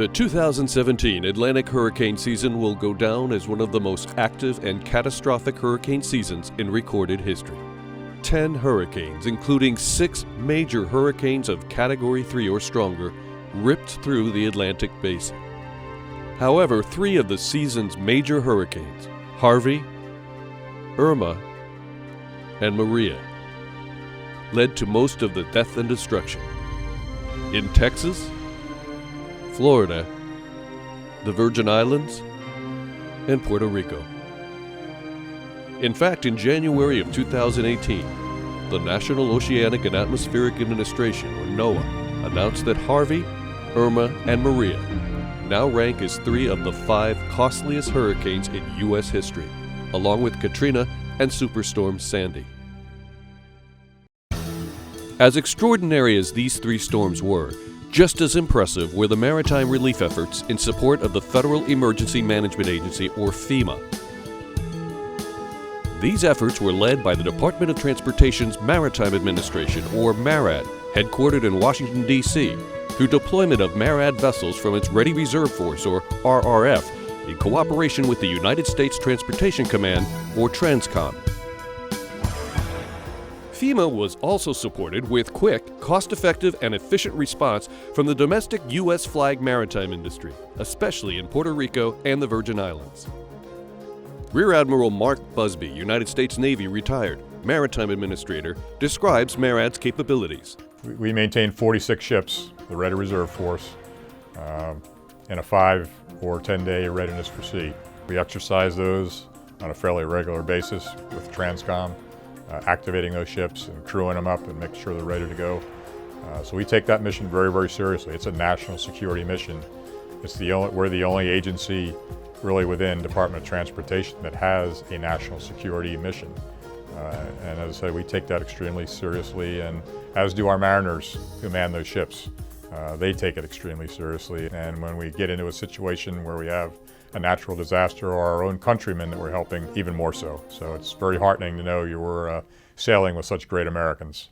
The 2017 Atlantic hurricane season will go down as one of the most active and catastrophic hurricane seasons in recorded history. 10 hurricanes, including 6 major hurricanes of Category 3 or stronger, ripped through the Atlantic basin. However, 3 of the season's major hurricanes, Harvey, Irma, and Maria, led to most of the death and destruction. In Texas, Florida, the Virgin Islands, and Puerto Rico. In fact, in January of 2018, the National Oceanic and Atmospheric Administration, or NOAA, announced that Harvey, Irma, and Maria now rank as 3 of the 5 costliest hurricanes in U.S. history, along with Katrina and Superstorm Sandy. As extraordinary as these 3 storms were, just as impressive were the maritime relief efforts in support of the Federal Emergency Management Agency, or FEMA. These efforts were led by the Department of Transportation's Maritime Administration, or MARAD, headquartered in Washington, D.C., through deployment of MARAD vessels from its Ready Reserve Force, or RRF, in cooperation with the United States Transportation Command, or TRANSCOM. FEMA was also supported with quick, cost-effective, and efficient response from the domestic U.S. flag maritime industry, especially in Puerto Rico and the Virgin Islands. Rear Admiral Mark Busby, United States Navy retired, Maritime Administrator, describes MARAD's capabilities. We maintain 46 ships, the Ready Reserve Force, in a 5 or 10-day readiness for sea. We exercise those on a fairly regular basis with TRANSCOM, activating those ships and crewing them up and making sure they're ready to go. So we take that mission very, very seriously. It's a national security mission. We're the only agency really within Department of Transportation that has a national security mission. And as I say, we take that extremely seriously, and as do our mariners who man those ships. They take it extremely seriously. And when we get into a situation where we have a natural disaster or our own countrymen that we're helping, even more so. So it's very heartening to know you were sailing with such great Americans.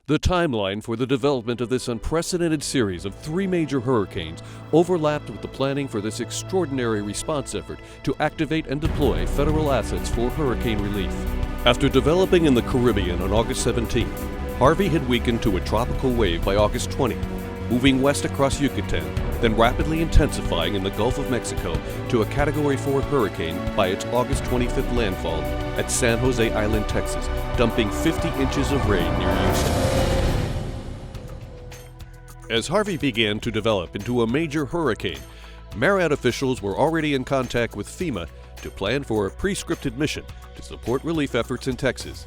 The timeline for the development of this unprecedented series of 3 major hurricanes overlapped with the planning for this extraordinary response effort to activate and deploy federal assets for hurricane relief. After developing in the Caribbean on August 17, Harvey had weakened to a tropical wave by August 20, moving west across Yucatan, then rapidly intensifying in the Gulf of Mexico to a Category 4 hurricane by its August 25th landfall at San Jose Island, Texas, dumping 50 inches of rain near Houston. As Harvey began to develop into a major hurricane, MARAD officials were already in contact with FEMA to plan for a pre-scripted mission to support relief efforts in Texas.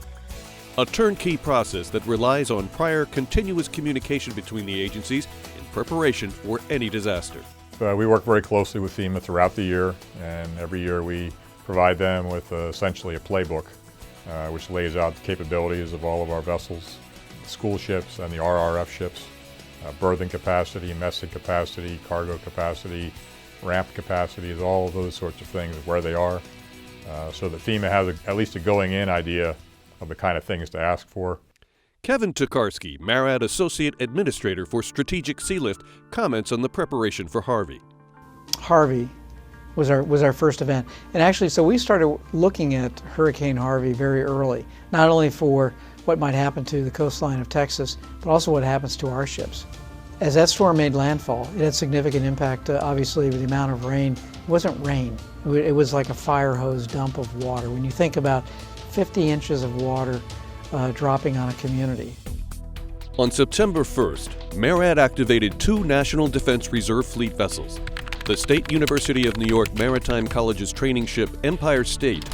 A turnkey process that relies on prior continuous communication between the agencies in preparation for any disaster. We work very closely with FEMA throughout the year, and every year we provide them with essentially a playbook which lays out the capabilities of all of our vessels, school ships and the RRF ships, berthing capacity, messing capacity, cargo capacity, ramp capacities, all of those sorts of things, where they are, so that FEMA has at least a going-in idea of the kind of things to ask for. Kevin Tokarski, MARAD Associate Administrator for Strategic Sealift, comments on the preparation for Harvey. Harvey was our first event. And actually, so we started looking at Hurricane Harvey very early, not only for what might happen to the coastline of Texas, but also what happens to our ships. As that storm made landfall, it had significant impact, obviously, with the amount of rain. It wasn't rain. It was like a fire hose dump of water. When you think about 50 inches of water dropping on a community. On September 1st, MARAD activated 2 National Defense Reserve Fleet vessels, the State University of New York Maritime College's training ship Empire State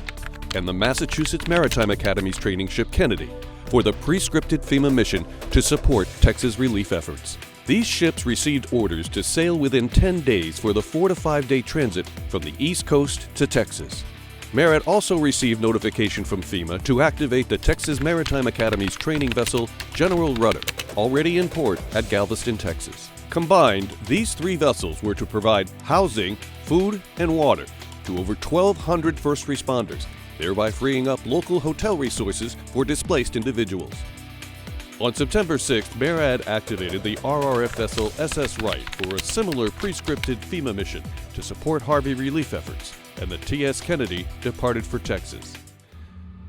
and the Massachusetts Maritime Academy's training ship Kennedy, for the pre-scripted FEMA mission to support Texas relief efforts. These ships received orders to sail within 10 days for the 4 to 5 day transit from the East Coast to Texas. MARAD also received notification from FEMA to activate the Texas Maritime Academy's training vessel General Rudder, already in port at Galveston, Texas. Combined, these 3 vessels were to provide housing, food, and water to over 1,200 first responders, thereby freeing up local hotel resources for displaced individuals. On September 6th, MARAD activated the RRF vessel SS Wright for a similar pre-scripted FEMA mission to support Harvey relief efforts, and the TS Kennedy departed for Texas.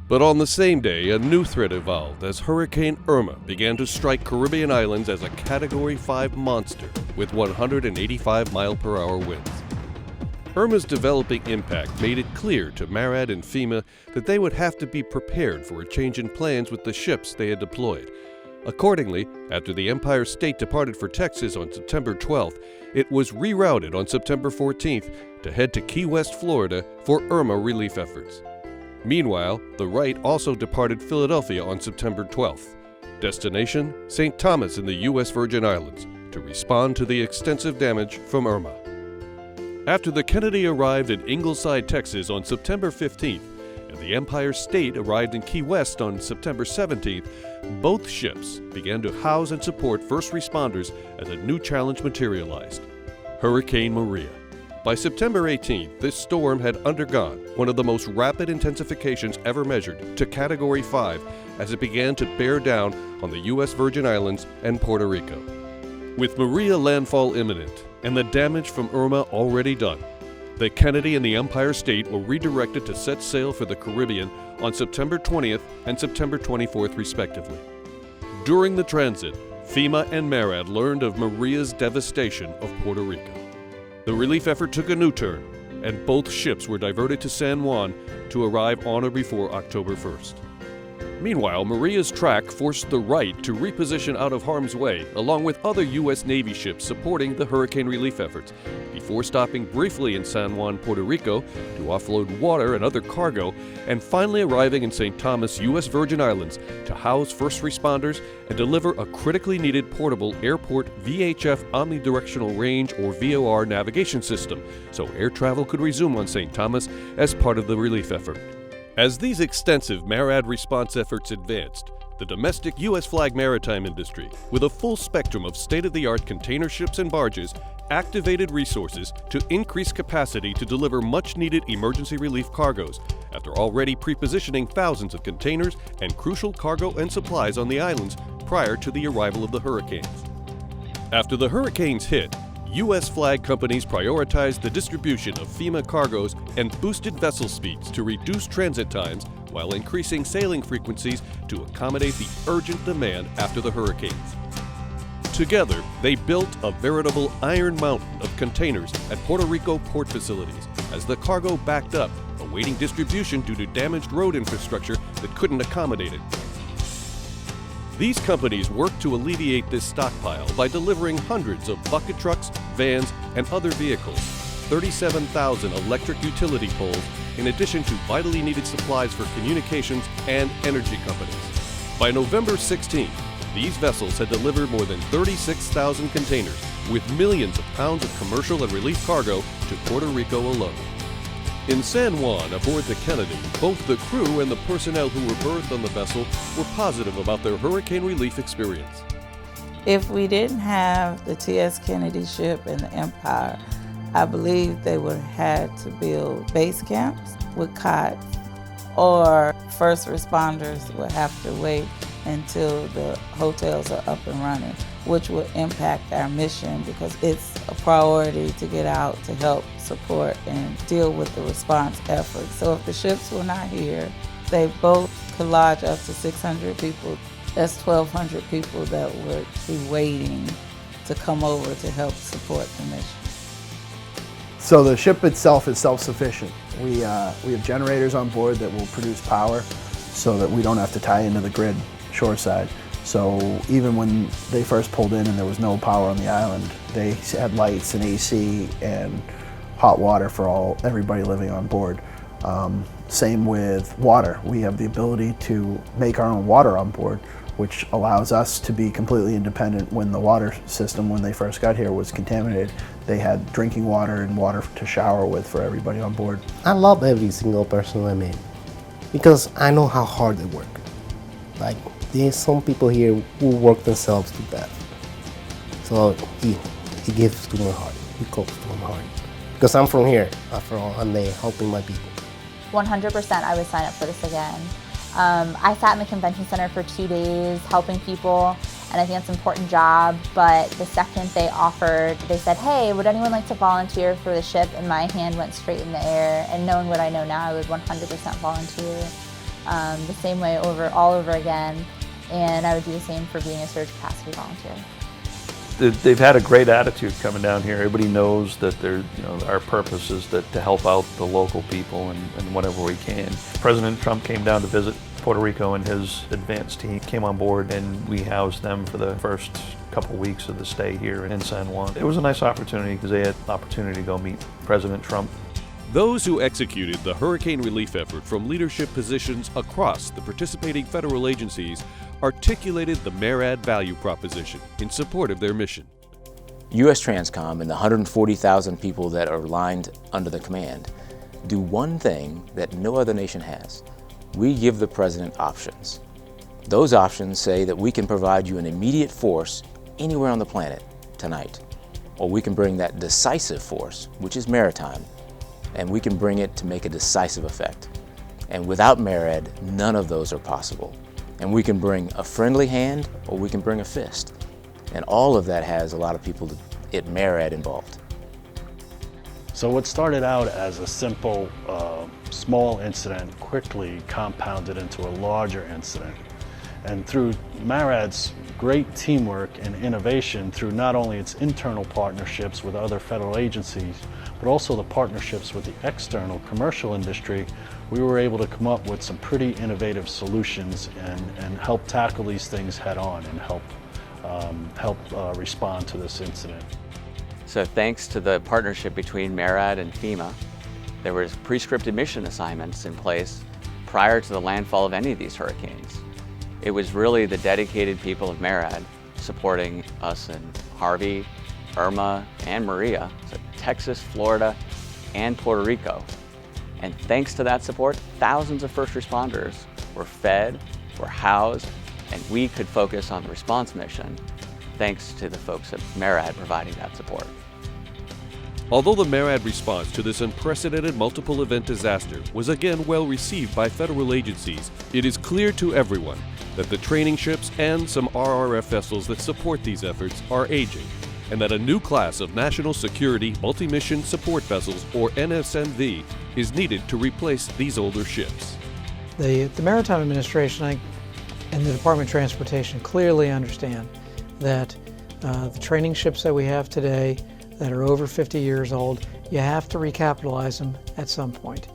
But on the same day, a new threat evolved as Hurricane Irma began to strike Caribbean islands as a Category 5 monster with 185-mile-per-hour winds. Irma's developing impact made it clear to MARAD and FEMA that they would have to be prepared for a change in plans with the ships they had deployed. Accordingly, after the Empire State departed for Texas on September 12th, it was rerouted on September 14th to head to Key West, Florida for Irma relief efforts. Meanwhile, the Wright also departed Philadelphia on September 12th. Destination, St. Thomas in the U.S. Virgin Islands, to respond to the extensive damage from Irma. After the Kennedy arrived at Ingleside, Texas on September 15th, and the Empire State arrived in Key West on September 17th, both ships began to house and support first responders as a new challenge materialized: Hurricane Maria. By September 18th, this storm had undergone one of the most rapid intensifications ever measured to Category 5 as it began to bear down on the U.S. Virgin Islands and Puerto Rico. With Maria landfall imminent and the damage from Irma already done, the Kennedy and the Empire State were redirected to set sail for the Caribbean on September 20th and September 24th, respectively. During the transit, FEMA and MARAD learned of Maria's devastation of Puerto Rico. The relief effort took a new turn, and both ships were diverted to San Juan to arrive on or before October 1st. Meanwhile, Maria's track forced the Wright to reposition out of harm's way, along with other U.S. Navy ships supporting the hurricane relief efforts, before stopping briefly in San Juan, Puerto Rico, to offload water and other cargo, and finally arriving in St. Thomas, U.S. Virgin Islands, to house first responders and deliver a critically needed portable airport VHF omnidirectional range or VOR navigation system, so air travel could resume on St. Thomas as part of the relief effort. As these extensive MARAD response efforts advanced, the domestic U.S. flag maritime industry, with a full spectrum of state-of-the-art container ships and barges, activated resources to increase capacity to deliver much-needed emergency relief cargoes, after already pre-positioning thousands of containers and crucial cargo and supplies on the islands prior to the arrival of the hurricanes. After the hurricanes hit, U.S. flag companies prioritized the distribution of FEMA cargoes and boosted vessel speeds to reduce transit times while increasing sailing frequencies to accommodate the urgent demand after the hurricanes. Together, they built a veritable iron mountain of containers at Puerto Rico port facilities as the cargo backed up, awaiting distribution due to damaged road infrastructure that couldn't accommodate it. These companies worked to alleviate this stockpile by delivering hundreds of bucket trucks, vans, and other vehicles, 37,000 electric utility poles, in addition to vitally needed supplies for communications and energy companies. By November 16th, these vessels had delivered more than 36,000 containers, with millions of pounds of commercial and relief cargo to Puerto Rico alone. In San Juan, aboard the Kennedy, both the crew and the personnel who were berthed on the vessel were positive about their hurricane relief experience. If we didn't have the TS Kennedy ship and the Empire, I believe they would have had to build base camps with cots, or first responders would have to wait until the hotels are up and running, which would impact our mission because it's a priority to get out to help support and deal with the response effort. So if the ships were not here, they both could lodge up to 600 people. That's 1,200 people that would be waiting to come over to help support the mission. So the ship itself is self-sufficient. We have generators on board that will produce power so that we don't have to tie into the grid shoreside. So even when they first pulled in and there was no power on the island, they had lights and AC and hot water for everybody living on board. Same with water. We have the ability to make our own water on board, which allows us to be completely independent. When the water system, when they first got here, was contaminated, they had drinking water and water to shower with for everybody on board. I love every single person I meet because I know how hard they work. Like, there's some people here who work themselves to death. So he gives to my heart. He goes to my heart. Because I'm from here, after all, and they're helping my people. 100% I would sign up for this again. I sat in the convention center for 2 days helping people, and I think it's an important job, but the second they offered, they said, hey, would anyone like to volunteer for the ship? And my hand went straight in the air, and knowing what I know now, I would 100% volunteer the same way all over again, and I would do the same for being a surge capacity volunteer. They've had a great attitude coming down here. Everybody knows that our purpose is to help out the local people and whatever we can. President Trump came down to visit Puerto Rico, and his advance team came on board, and we housed them for the first couple weeks of the stay here in San Juan. It was a nice opportunity because they had the opportunity to go meet President Trump. Those who executed the hurricane relief effort from leadership positions across the participating federal agencies articulated the MARAD value proposition in support of their mission. U.S. Transcom and the 140,000 people that are lined under the command do one thing that no other nation has. We give the President options. Those options say that we can provide you an immediate force anywhere on the planet tonight, or we can bring that decisive force, which is maritime, and we can bring it to make a decisive effect. And without MARAD, none of those are possible. And we can bring a friendly hand, or we can bring a fist. And all of that has a lot of people at MARAD involved. So what started out as a simple, small incident quickly compounded into a larger incident. And through MARAD's great teamwork and innovation, through not only its internal partnerships with other federal agencies, but also the partnerships with the external commercial industry, we were able to come up with some pretty innovative solutions and help tackle these things head on and help respond to this incident. So thanks to the partnership between MARAD and FEMA, there was pre-scripted mission assignments in place prior to the landfall of any of these hurricanes. It was really the dedicated people of MARAD supporting us in Harvey, Irma, and Maria, so Texas, Florida, and Puerto Rico. And thanks to that support, thousands of first responders were fed, were housed, and we could focus on the response mission thanks to the folks at MARAD providing that support. Although the MARAD response to this unprecedented multiple event disaster was again well received by federal agencies, it is clear to everyone that the training ships and some RRF vessels that support these efforts are aging, and that a new class of National Security Multi-Mission Support Vessels, or NSMV, is needed to replace these older ships. The Maritime Administration and the Department of Transportation clearly understand that the training ships that we have today that are over 50 years old, you have to recapitalize them at some point.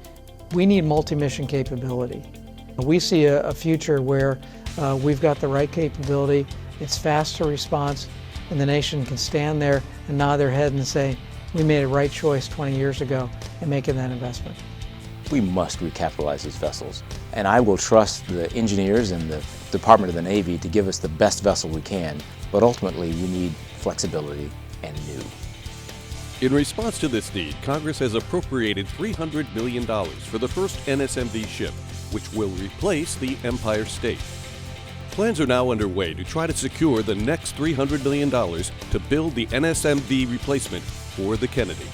We need multi-mission capability. We see a future where we've got the right capability, it's faster response, and the nation can stand there and nod their head and say, we made a right choice 20 years ago in making that investment. We must recapitalize these vessels, and I will trust the engineers and the Department of the Navy to give us the best vessel we can, but ultimately we need flexibility and new. In response to this need, Congress has appropriated $300 million for the first NSMV ship, which will replace the Empire State. Plans are now underway to try to secure the next $300 million to build the NSMV replacement for the Kennedy.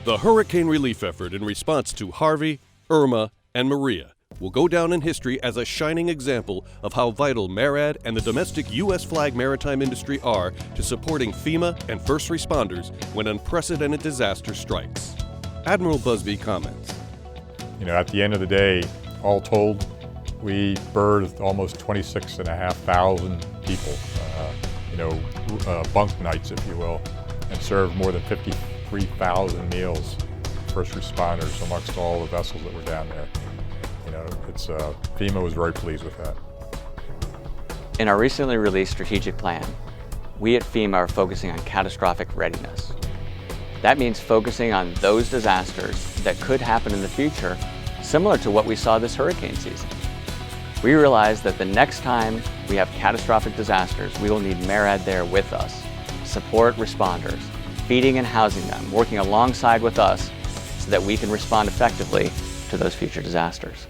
The hurricane relief effort in response to Harvey, Irma, and Maria will go down in history as a shining example of how vital MARAD and the domestic U.S. flag maritime industry are to supporting FEMA and first responders when unprecedented disaster strikes. Admiral Busby comments. At the end of the day, all told, we birthed almost 26,500 people, bunk nights, if you will, and served more than 53,000 meals for first responders amongst all the vessels that were down there. FEMA was very pleased with that. In our recently released strategic plan, we at FEMA are focusing on catastrophic readiness. That means focusing on those disasters that could happen in the future, similar to what we saw this hurricane season. We realize that the next time we have catastrophic disasters, we will need MARAD there with us, support responders, feeding and housing them, working alongside with us so that we can respond effectively to those future disasters.